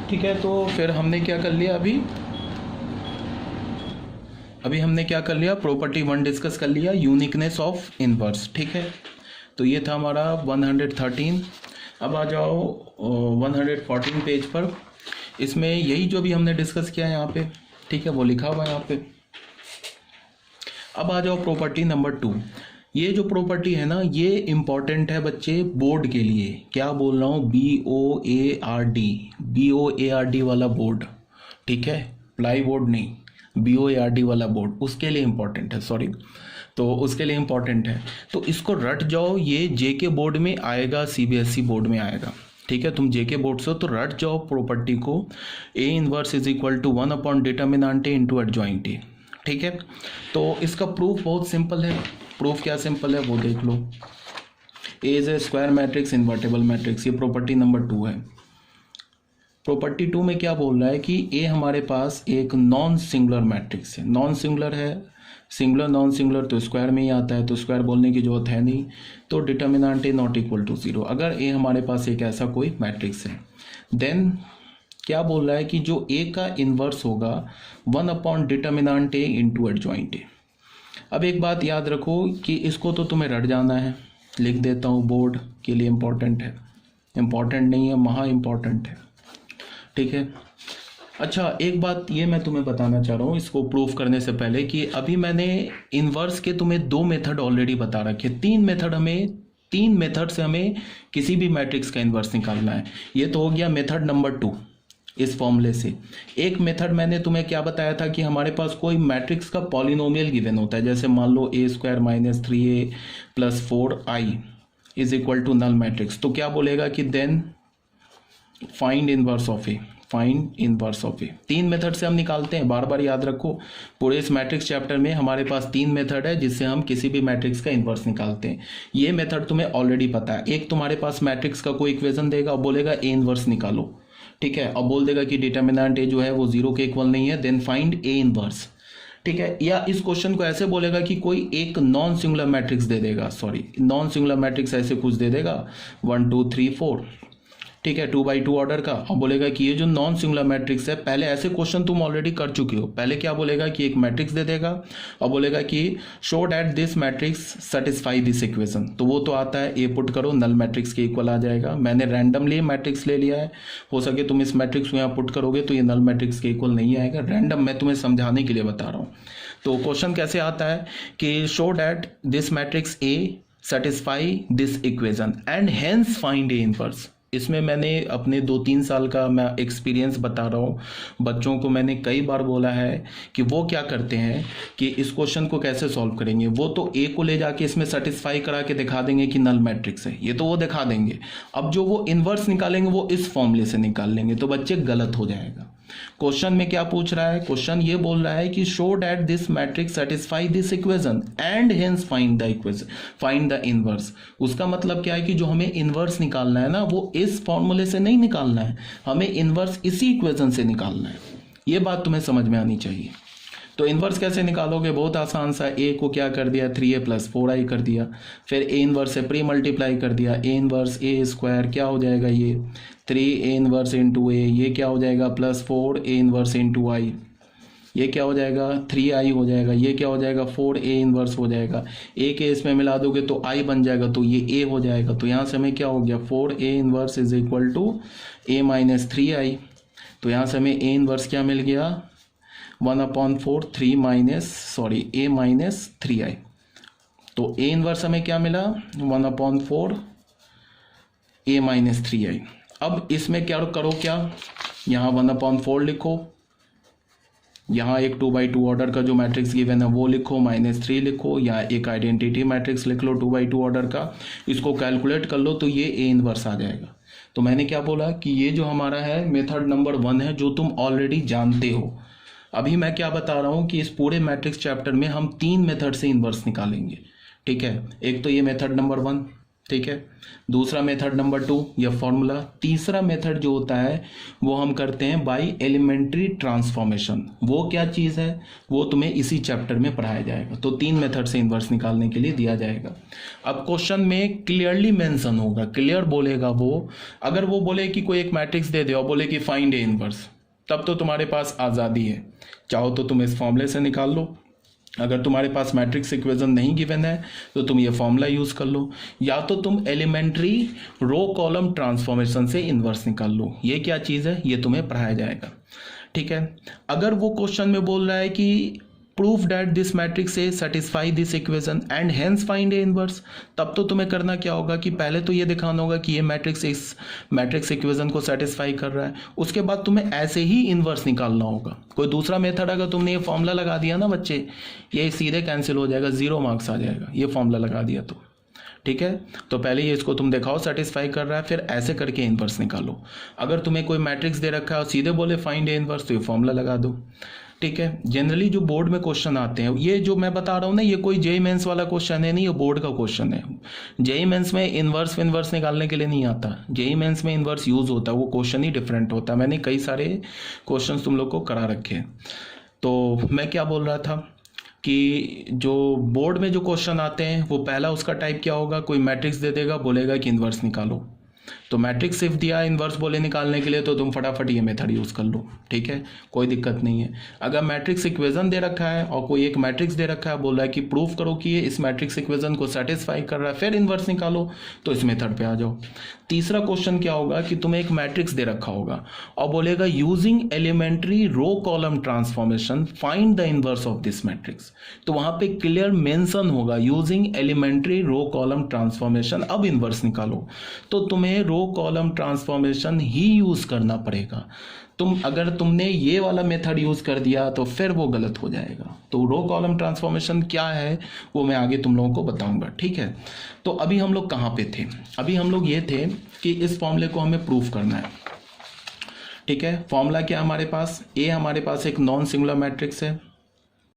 ठीक है, तो फिर हमने क्या कर लिया, अभी हमने क्या कर लिया, प्रॉपर्टी 1 डिस्कस कर लिया, यूनिकनेस ऑफ इनवर्स। ठीक है, तो ये था हमारा 113। अब आ जाओ 114 पेज पर। इसमें यही जो भी हमने डिस्कस किया है यहाँ पे, ठीक है, वो लिखा हुआ है यहाँ पे। अब आ जाओ प्रॉपर्टी नंबर 2। ये जो प्रॉपर्टी है ना, ये इम्पॉर्टेंट है बच्चे बोर्ड के लिए। क्या बोल रहा हूँ, BOARD वाला बोर्ड, ठीक है, प्लाई बोर्ड नहीं, BOARD वाला बोर्ड, उसके लिए इम्पॉर्टेंट है, सॉरी, तो उसके लिए इम्पॉर्टेंट है। तो इसको रट जाओ, ये JK बोर्ड में आएगा, CBSE बोर्ड में आएगा। ठीक है, तुम JK बोर्ड से हो तो रट जाओ प्रॉपर्टी को, A inverse is equal to 1 upon determinant A into adjoint A। ठीक है, तो इसका प्रूफ बहुत सिंपल है। प्रूफ क्या सिंपल है वो देख लो। A is a square matrix, invertible matrix, ये प्रॉपर्टी नंबर 2 है। प्रॉपर्टी 2 में क्या बोल रहा है कि A हमारे पास एक नॉन सिंगुलर मैट्रिक्स है। नॉन सिंगुलर है, सिंगुलर नॉन सिंगुलर तो स्क्वायर में ही आता है, तो स्क्वायर बोलने की जरूरत है नहीं। तो determinant A not equal to 0। अगर A हमारे पास एक ऐसा कोई मैट्रिक्स है, देन क्या बोल रहा है कि जो A का इन्वर्स होगा 1 upon determinant A into adjoint A। अब एक बात याद रखो कि इसको तो तुम्हें रट जाना है, लिख देता हूँ, बोर्ड के लिए इम्पॉर्टेंट है, इम्पॉर्टेंट नहीं है, महा इम्पॉर्टेंट है। ठीक है, अच्छा एक बात ये मैं तुम्हें बताना चाह रहा हूँ इसको प्रूफ करने से पहले, कि अभी मैंने इन्वर्स के तुम्हें 2 मेथड ऑलरेडी बता रखे, 3 मेथड से हमें किसी भी मैट्रिक्स का इन्वर्स निकालना है। ये तो हो गया मेथड नंबर 2 इस फॉर्मूले से। एक मेथड मैंने तुम्हें क्या बताया था कि हमारे पास कोई मैट्रिक्स का पॉलिनोमियल गिवन होता है, जैसे मान लो A square minus 3A plus 4I is equal to null matrix, तो क्या बोलेगा कि then find inverse of A, find inverse of A. 3 method से हम निकालते हैं, बार बार याद रखो, पूरे इस मैट्रिक्स चैप्टर में हमारे पास 3 मेथड है जिससे हम किसी भी मैट्रिक्स का इनवर्स निकालते हैं। ये मेथड तुम्हें ऑलरेडी पता है। एक तुम्हारे पास मैट्रिक्स का कोई इक्वेशन देगा और बोलेगा ए इनवर्स निकालो, ठीक है, और बोल देगा कि डिटर्मिनेंट A जो है वो 0 के इक्वल नहीं है, देन फाइंड A इनवर्स। ठीक है, या इस क्वेश्चन को ऐसे बोलेगा कि कोई एक नॉन सिंगुलर मैट्रिक्स दे देगा, सॉरी नॉन सिंगुलर मैट्रिक्स ऐसे कुछ दे देगा 1 2 3 4, ठीक है, 2 बाई 2 ऑर्डर का, और बोलेगा कि ये जो नॉन सिंगुलर मैट्रिक्स है, पहले ऐसे क्वेश्चन तुम ऑलरेडी कर चुके हो। पहले क्या बोलेगा कि एक मैट्रिक्स दे देगा और बोलेगा कि show that this matrix satisfy this equation, तो वो तो आता है, ए पुट करो, नल मैट्रिक्स के इक्वल आ जाएगा। मैंने रैंडमली मैट्रिक्स ले लिया है, हो सके तुम इस मैट्रिक्स को यहाँ पुट करोगे तो ये नल मैट्रिक्स के इक्वल नहीं आएगा, रैंडम मैं तुम्हें समझाने के लिए बता रहा हूँ। तो क्वेश्चन कैसे आता है कि show that this matrix A satisfy this equation and hence find A inverse. इसमें मैंने अपने 2-3 साल का मैं एक्सपीरियंस बता रहा हूँ, बच्चों को मैंने कई बार बोला है कि वो क्या करते हैं कि इस क्वेश्चन को कैसे सॉल्व करेंगे। वो तो ए को ले जाके इसमें सेटिस्फाई करा के दिखा देंगे कि नल मैट्रिक्स है, ये तो वो दिखा देंगे। अब जो वो इन्वर्स निकालेंगे वो इस फॉर्मूले से निकाल लेंगे, तो बच्चे गलत हो जाएगा। क्वेश्चन में क्या पूछ रहा है, क्वेश्चन ये बोल रहा है कि show that this matrix satisfy this equation and hence find the equation, find the inverse. उसका मतलब क्या है कि जो हमें इनवर्स निकालना है ना, वो इस फॉर्मूले से नहीं निकालना है, हमें इनवर्स इसी इक्वेशन से निकालना है। ये बात तुम्हें समझ में आनी चाहिए। तो इनवर्स कैसे निकालोगे, बहुत आसान सा, ए को क्या कर दिया 3a प्लस 4i कर दिया, फिर ए इनवर्स से प्री मल्टीप्लाई कर दिया, ए इनवर्स ए स्क्वायर क्या हो जाएगा ये 3a इनवर्स इंटू ए, ये क्या हो जाएगा प्लस 4a इनवर्स इंटू आई, ये क्या हो जाएगा 3i हो जाएगा, ये क्या हो जाएगा 4a इनवर्स हो जाएगा, ए के इसमें मिला दोगे तो i बन जाएगा, तो ये a हो जाएगा। तो यहाँ से हमें क्या हो गया 4a inverse is equal to a minus 3i। तो यहाँ से हमें a इनवर्स क्या मिल गया 1/4 3 minus sorry a minus 3i। तो a इनवर्स हमें क्या मिला 1/4 a माइनस 3i। अब इसमें क्या करो, क्या यहाँ 1/4 लिखो, यहाँ एक 2/2 ऑर्डर का जो मैट्रिक्स गिवन है वो लिखो, -3 लिखो, या एक आइडेंटिटी मैट्रिक्स लिख लो 2/2 ऑर्डर का, इसको कैलकुलेट कर लो तो ये a इनवर्स आ जाएगा। तो मैंने क्या बोला कि ये जो हमारा है मेथड नंबर 1 है, जो तुम ऑलरेडी जानते हो। अभी मैं क्या बता रहा हूँ कि इस पूरे मैट्रिक्स चैप्टर में हम 3 मेथड से इनवर्स निकालेंगे, ठीक है। एक तो ये मेथड नंबर 1, ठीक है। दूसरा मेथड नंबर 2 यह फॉर्मूला। तीसरा मेथड जो होता है वो हम करते हैं बाय एलिमेंट्री ट्रांसफॉर्मेशन। वो क्या चीज़ है वो तुम्हें इसी चैप्टर में पढ़ाया जाएगा। तो 3 मेथड से इन्वर्स निकालने के लिए दिया जाएगा। अब क्वेश्चन में क्लियरली मेंशन होगा, क्लियर बोलेगा वो। अगर वो बोले कि कोई एक मैट्रिक्स दे दे और बोले कि फाइंड ए इन्वर्स, तब तो तुम्हारे पास आज़ादी है, चाहो तो तुम इस फॉर्मूले से निकाल लो। अगर तुम्हारे पास मैट्रिक्स इक्वेशन नहीं गिवन है तो तुम ये फॉर्मूला यूज़ कर लो, या तो तुम एलिमेंट्री रो कॉलम ट्रांसफॉर्मेशन से इन्वर्स निकाल लो। ये क्या चीज़ है ये तुम्हें पढ़ाया जाएगा। ठीक है। अगर वो क्वेश्चन में बोल रहा है कि proof that this matrix A satisfy this equation and hence find A inverse, तब तो तुम्हें करना क्या होगा कि पहले तो ये दिखाना होगा कि ये मैट्रिक्स इस मैट्रिक्स इक्वेशन को सेटिस्फाई कर रहा है। उसके बाद तुम्हें ऐसे ही इनवर्स निकालना होगा। कोई दूसरा मेथड अगर तुमने ये फॉर्मूला लगा दिया ना बच्चे, ये सीधे कैंसिल हो जाएगा, 0 मार्क्स आ जाएगा ये फॉर्मूला लगा दिया तो। ठीक है। तो पहले ये इसको तुम दिखाओ सेटिस्फाई कर रहा है, फिर ऐसे करके इनवर्स निकालो। अगर तुम्हें कोई मैट्रिक्स दे रखा है और सीधे बोले फाइंड ए इनवर्स, तो ये फॉर्मूला लगा दो। ठीक है। जनरली जो बोर्ड में क्वेश्चन आते हैं, ये जो मैं बता रहा हूँ ना, ये कोई जेईई मेंस वाला क्वेश्चन है नहीं, ये बोर्ड का क्वेश्चन है। जेईई मेंस में इनवर्स निकालने के लिए नहीं आता। जेईई मेंस में इनवर्स यूज होता है, वो क्वेश्चन ही डिफरेंट होता है। मैंने कई सारे क्वेश्चन तुम लोग को करा रखे हैं। तो मैं क्या बोल रहा था कि जो बोर्ड में जो क्वेश्चन आते हैं वो पहला उसका टाइप क्या होगा, कोई मैट्रिक्स दे देगा, बोलेगा कि इनवर्स निकालो। तो मैट्रिक्स सिर्फ दिया इनवर्स बोले निकालने के लिए, तो तुम फटाफट ये मेथड यूज़ कर लो। ठीक है, कोई दिक्कत नहीं है। अगर मैट्रिक्स इक्वेशन दे रखा है और कोई एक मैट्रिक्स दे रखा है, बोल रहा है कि प्रूफ करो कि ये इस मैट्रिक्स इक्वेशन को सेटिस्फाई कर रहा है, फिर इनवर्स निकालो, तो इस मेथड पे आ जाओ। तीसरा क्वेश्चन क्या होगा कि तुम्हें एक मैट्रिक्स दे रखा होगा और बोलेगा using elementary row column transformation find the inverse of this matrix. तो वहां पे क्लियर मेंशन होगा using elementary row column transformation, अब इनवर्स निकालो। तो तुम्हें रो कॉलम ट्रांसफॉर्मेशन ही यूज करना पड़ेगा। अगर तुमने ये वाला मेथड यूज कर दिया तो फिर वो गलत हो जाएगा। तो रो कॉलम ट्रांसफॉर्मेशन क्या है वो मैं आगे तुम लोगों को बताऊंगा। ठीक है। तो अभी हम लोग कहाँ पे थे? अभी हम लोग ये थे कि इस फॉर्मूले को हमें प्रूफ करना है। ठीक है। फॉर्मूला क्या हमारे पास? ए हमारे पास एक नॉन सिंगुलर मैट्रिक्स है।